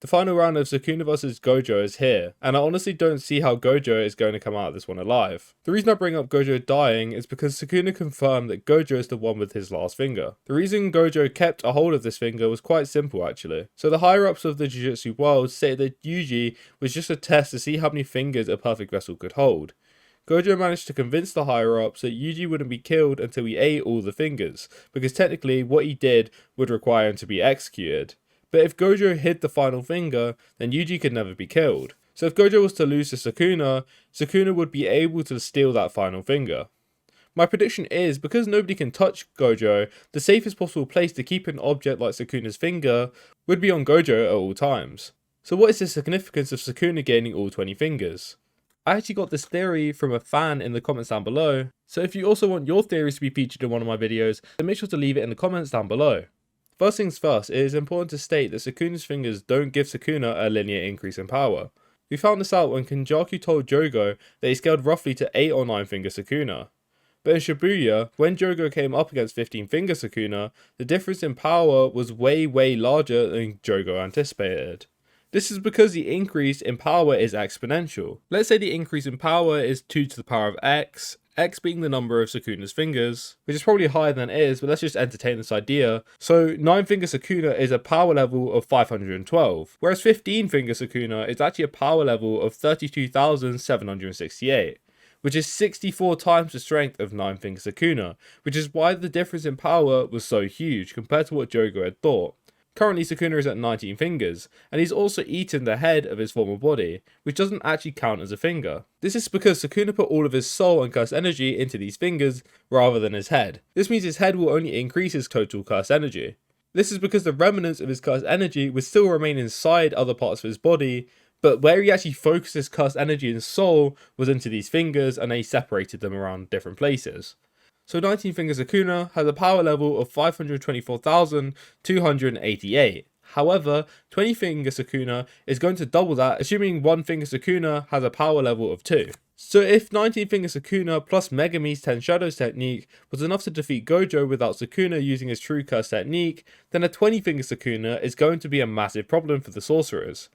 The final round of Sukuna vs Gojo is here, and I honestly don't see how Gojo is going to come out of this one alive. The reason I bring up Gojo dying is because Sukuna confirmed that Gojo is the one with his last finger. The reason Gojo kept a hold of this finger was quite simple actually. So the higher ups of the Jujutsu world stated that Yuji was just a test to see how many fingers a perfect vessel could hold. Gojo managed to convince the higher ups that Yuji wouldn't be killed until he ate all the fingers, because technically what he did would require him to be executed. But if Gojo hid the final finger, then Yuji could never be killed. So if Gojo was to lose to Sukuna, Sukuna would be able to steal that final finger. My prediction is, because nobody can touch Gojo, the safest possible place to keep an object like Sukuna's finger would be on Gojo at all times. So what is the significance of Sukuna gaining all 20 fingers? I actually got this theory from a fan in the comments down below, so if you also want your theories to be featured in one of my videos, then make sure to leave it in the comments down below. First things first, it is important to state that Sukuna's fingers don't give Sukuna a linear increase in power. We found this out when Kenjaku told Jogo that he scaled roughly to 8 or 9 finger Sukuna. But in Shibuya, when Jogo came up against 15 finger Sukuna, the difference in power was way larger than Jogo anticipated. This is because the increase in power is exponential. Let's say the increase in power is 2 to the power of x, x being the number of Sukuna's fingers, which is probably higher than it is, but let's just entertain this idea. So 9 finger Sukuna is a power level of 512, whereas 15 finger Sukuna is actually a power level of 32,768. Which is 64 times the strength of 9 finger Sukuna, which is why the difference in power was so huge compared to what Jogo had thought. Currently Sukuna is at 19 fingers, and he's also eaten the head of his former body, which doesn't actually count as a finger. This is because Sukuna put all of his soul and curse energy into these fingers rather than his head. This means his head will only increase his total curse energy. This is because the remnants of his curse energy would still remain inside other parts of his body, but where he actually focused his curse energy and soul was into these fingers, and then he separated them around different places. So 19 finger Sukuna has a power level of 524,288. However, 20 finger Sukuna is going to double that, assuming 1 finger Sukuna has a power level of 2. So if 19 finger Sukuna plus Megumi's 10 Shadows technique was enough to defeat Gojo without Sukuna using his true curse technique, then a 20 finger Sukuna is going to be a massive problem for the sorcerers.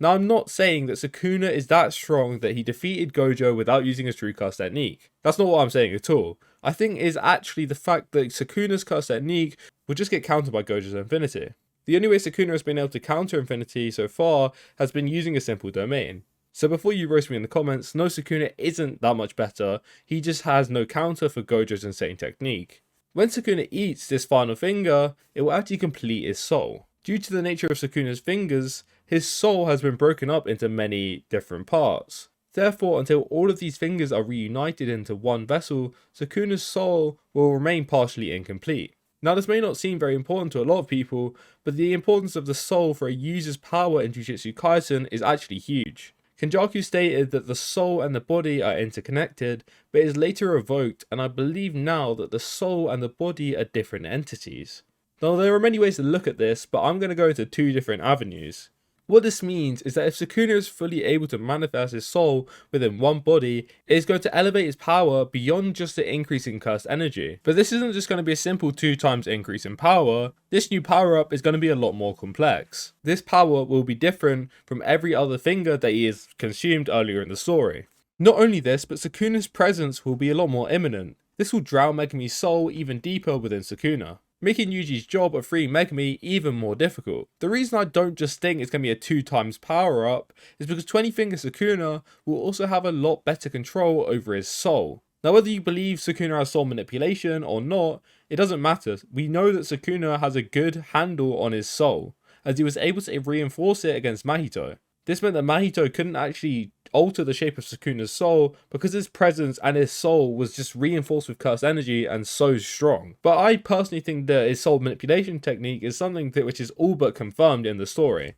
Now I'm not saying that Sukuna is that strong that he defeated Gojo without using his true curse technique. That's not what I'm saying at all. I think it is actually the fact that Sukuna's curse technique will just get countered by Gojo's Infinity. The only way Sukuna has been able to counter Infinity so far has been using a simple domain. So before you roast me in the comments, no, Sukuna isn't that much better, he just has no counter for Gojo's insane technique. When Sukuna eats this final finger, it will actually complete his soul. Due to the nature of Sukuna's fingers, his soul has been broken up into many different parts. Therefore, until all of these fingers are reunited into one vessel, Sukuna's soul will remain partially incomplete. Now this may not seem very important to a lot of people, but the importance of the soul for a user's power in Jujutsu Kaisen is actually huge. Kenjaku stated that the soul and the body are interconnected, but is later revoked, and I believe now that the soul and the body are different entities. Now there are many ways to look at this, but I'm going to go into 2 different avenues. What this means is that if Sukuna is fully able to manifest his soul within one body, it is going to elevate his power beyond just the increase in cursed energy. But this isn't just going to be a simple 2 times increase in power, this new power up is going to be a lot more complex. This power will be different from every other finger that he has consumed earlier in the story. Not only this, but Sukuna's presence will be a lot more imminent. This will drown Megumi's soul even deeper within Sukuna, making Yuji's job of freeing Megumi even more difficult. The reason I don't just think it's going to be a 2 times power up is because 20 finger Sukuna will also have a lot better control over his soul. Now whether you believe Sukuna has soul manipulation or not, it doesn't matter. We know that Sukuna has a good handle on his soul, as he was able to reinforce it against Mahito. This meant that Mahito couldn't actually alter the shape of Sukuna's soul because his presence and his soul was just reinforced with cursed energy and so strong. But I personally think that his soul manipulation technique is something which is all but confirmed in the story.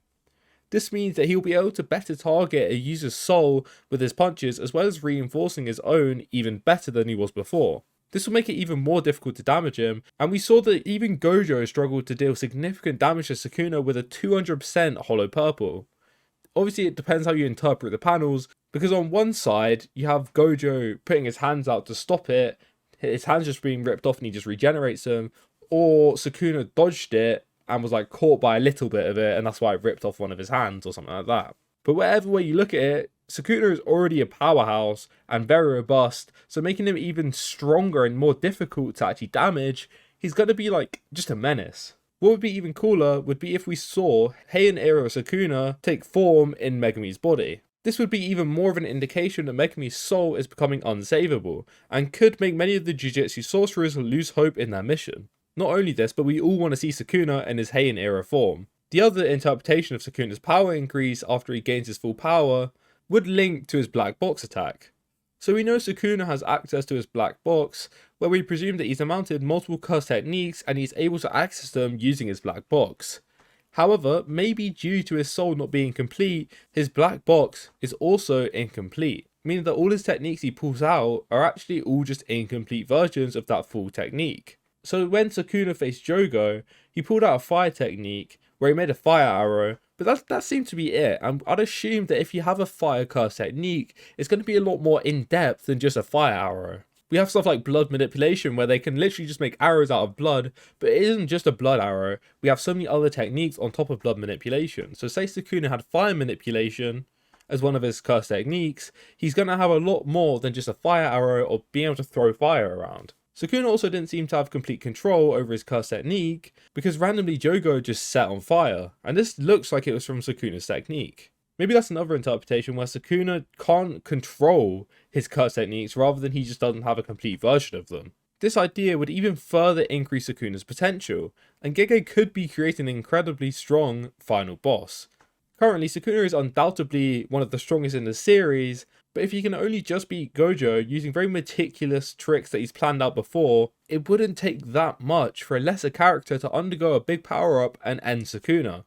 This means that he'll be able to better target a user's soul with his punches, as well as reinforcing his own even better than he was before. This will make it even more difficult to damage him, and we saw that even Gojo struggled to deal significant damage to Sukuna with a 200% hollow purple. Obviously it depends how you interpret the panels, because on one side you have Gojo putting his hands out to stop it, his hands just being ripped off and he just regenerates them, or Sukuna dodged it and was like caught by a little bit of it, and that's why it ripped off one of his hands or something like that. But whatever way you look at it, Sukuna is already a powerhouse and very robust, so making him even stronger and more difficult to actually damage, he's going to be like just a menace. What would be even cooler would be if we saw Heian era Sukuna take form in Megumi's body. This would be even more of an indication that Megumi's soul is becoming unsavable, and could make many of the Jujutsu sorcerers lose hope in their mission. Not only this, but we all want to see Sukuna in his Heian era form. The other interpretation of Sukuna's power increase after he gains his full power would link to his black box attack. So we know Sukuna has access to his black box, where we presume that he's mounted multiple curse techniques and he's able to access them using his black box. However, maybe due to his soul not being complete, his black box is also incomplete, meaning that all his techniques he pulls out are actually all just incomplete versions of that full technique. So when Sukuna faced Jogo, he pulled out a fire technique where he made a fire arrow, but that seemed to be it. And I'd assume that if you have a fire curse technique, it's going to be a lot more in-depth than just a fire arrow. We have stuff like blood manipulation where they can literally just make arrows out of blood, but it isn't just a blood arrow. We have so many other techniques on top of blood manipulation. So say Sukuna had fire manipulation as one of his curse techniques, he's going to have a lot more than just a fire arrow or being able to throw fire around. Sukuna also didn't seem to have complete control over his curse technique, because randomly Jogo just set on fire, and this looks like it was from Sukuna's technique. Maybe that's another interpretation where Sukuna can't control his curse techniques rather than he just doesn't have a complete version of them. This idea would even further increase Sukuna's potential, and Gege could be creating an incredibly strong final boss. Currently, Sukuna is undoubtedly one of the strongest in the series, but if he can only just beat Gojo using very meticulous tricks that he's planned out before, it wouldn't take that much for a lesser character to undergo a big power up and end Sukuna.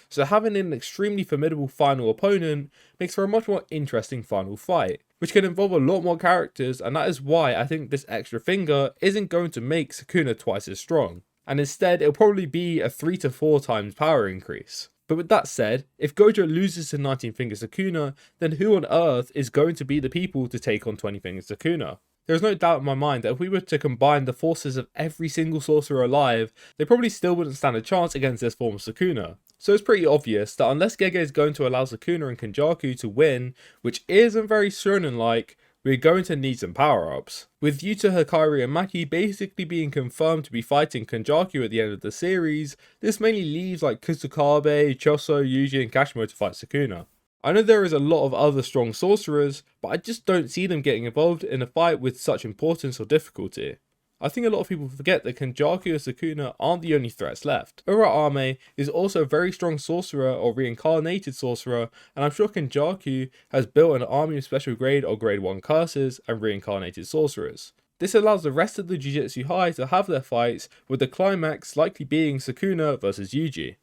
So having an extremely formidable final opponent makes for a much more interesting final fight, which can involve a lot more characters, and that is why I think this extra finger isn't going to make Sukuna twice as strong, and instead it'll probably be a 3 to 4 times power increase. But with that said, if Gojo loses to 19 Finger Sukuna, then who on earth is going to be the people to take on 20 Finger Sukuna? There is no doubt in my mind that if we were to combine the forces of every single sorcerer alive, they probably still wouldn't stand a chance against this form of Sukuna. So it's pretty obvious that unless Gege is going to allow Sukuna and Kenjaku to win, which isn't very shonen-like, we're going to need some power-ups. With Yuta, Hakari and Maki basically being confirmed to be fighting Kenjaku at the end of the series, this mainly leaves like Kusakabe, Choso, Yuji and Kashimo to fight Sukuna. I know there is a lot of other strong sorcerers, but I just don't see them getting involved in a fight with such importance or difficulty. I think a lot of people forget that Kenjaku and Sukuna aren't the only threats left. Urahame is also a very strong sorcerer or reincarnated sorcerer, and I'm sure Kenjaku has built an army of special grade or grade 1 curses and reincarnated sorcerers. This allows the rest of the Jujutsu High to have their fights, with the climax likely being Sukuna versus Yuji.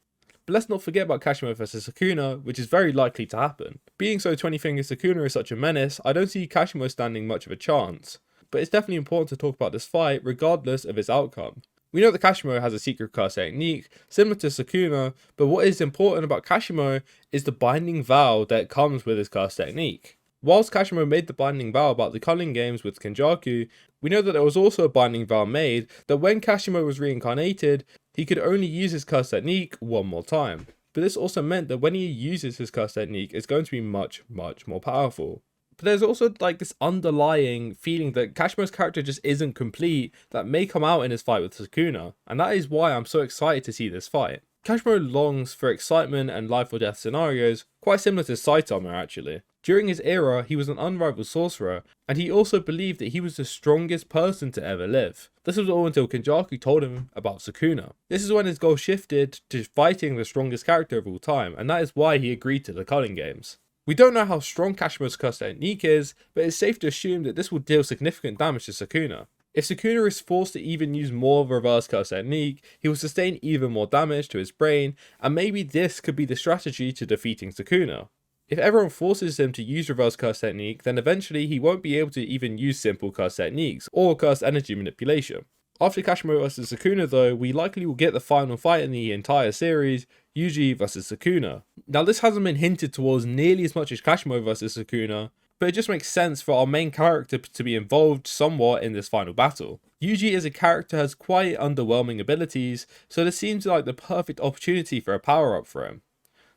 But let's not forget about Kashimo vs Sukuna, which is very likely to happen. Being so 20 Finger Sukuna is such a menace, I don't see Kashimo standing much of a chance. But it's definitely important to talk about this fight regardless of its outcome. We know that Kashimo has a secret curse technique, similar to Sukuna, but what is important about Kashimo is the binding vow that comes with his curse technique. Whilst Kashimo made the binding vow about the culling games with Kenjaku, we know that there was also a binding vow made that when Kashimo was reincarnated, he could only use his curse technique one more time. But this also meant that when he uses his curse technique, it's going to be much more powerful. But there's also like this underlying feeling that Kashimo's character just isn't complete that may come out in his fight with Sukuna, and that is why I'm so excited to see this fight. Kashimo longs for excitement and life or death scenarios, quite similar to Saitama actually. During his era, he was an unrivaled sorcerer, and he also believed that he was the strongest person to ever live. This was all until Kenjaku told him about Sukuna. This is when his goal shifted to fighting the strongest character of all time, and that is why he agreed to the culling games. We don't know how strong Kashimo's curse technique is, but it's safe to assume that this will deal significant damage to Sukuna. If Sukuna is forced to even use more reverse curse technique, he will sustain even more damage to his brain, and maybe this could be the strategy to defeating Sukuna. If everyone forces him to use reverse curse technique, then eventually he won't be able to even use simple curse techniques, or curse energy manipulation. After Kashimo vs Sukuna though, we likely will get the final fight in the entire series, Yuji vs Sukuna. Now this hasn't been hinted towards nearly as much as Kashimo vs Sukuna, but it just makes sense for our main character to be involved somewhat in this final battle. Yuji as a character has quite underwhelming abilities, so this seems like the perfect opportunity for a power up for him.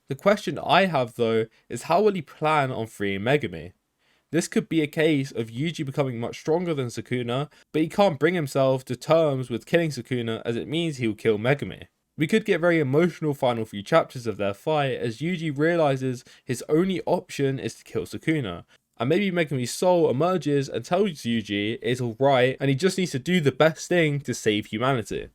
The question I have though is how will he plan on freeing Megumi? This could be a case of Yuji becoming much stronger than Sukuna, but he can't bring himself to terms with killing Sukuna as it means he'll kill Megumi. We could get very emotional final few chapters of their fight as Yuji realizes his only option is to kill Sukuna, and maybe Megumi's soul emerges and tells Yuji it's alright and he just needs to do the best thing to save humanity.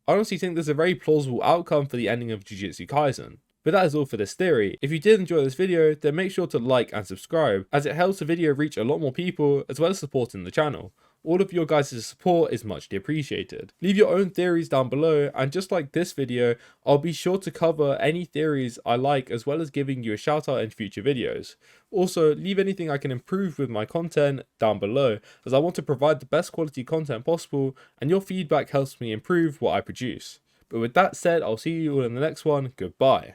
I honestly think there's a very plausible outcome for the ending of Jujutsu Kaisen. But that is all for this theory. If you did enjoy this video, then make sure to like and subscribe, as it helps the video reach a lot more people as well as supporting the channel. All of your guys' support is muchly appreciated. Leave your own theories down below, and just like this video, I'll be sure to cover any theories I like as well as giving you a shout out in future videos. Also, leave anything I can improve with my content down below, as I want to provide the best quality content possible, and your feedback helps me improve what I produce. But with that said, I'll see you all in the next one. Goodbye.